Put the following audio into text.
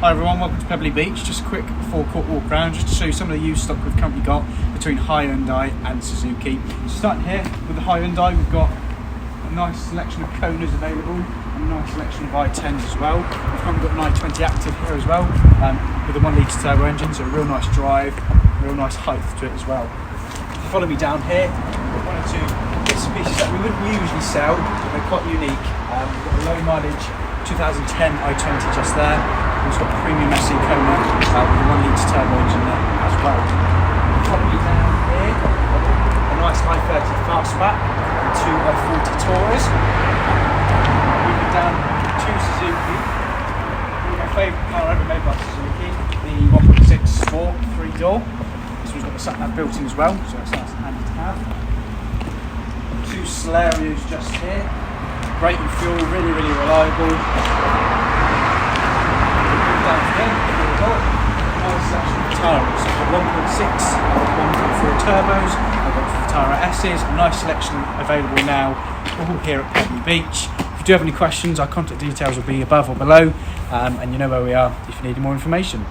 Hi everyone, welcome to Pebley Beach. Just a quick forecourt walk around just to show you some of the used stock we've currently got between Hyundai and Suzuki. So starting here with the Hyundai, we've got a nice selection of Konas available and a nice selection of i10s as well. We've currently got an i20 active here as well with a 1 litre turbo engine, so a real nice drive, real nice height to it as well. Follow me down here, we've got one or two bits and pieces that we wouldn't usually sell, but they're quite unique. We've got a low mileage 2010 i20 just there. We've got a premium SC Kona with a 1 litre turbo engine there as well. Follow me down here, a nice i30 fastback and two i40 Taurus. Moving down to Suzuki, my favourite car ever made by Suzuki, the 1.6 sport 3-door. This one's got the sat nav built in as well, so it's nice and handy to have. Two Solarios just here. Great in fuel, really reliable. Down again, nice selection of Vitaras. I've got 1.6, I've got 1.4 turbos, I've got Vitara S's, a nice selection available now, all here at Pebley Beach. If you do have any questions, our contact details will be above or below, and you know where we are if you need more information.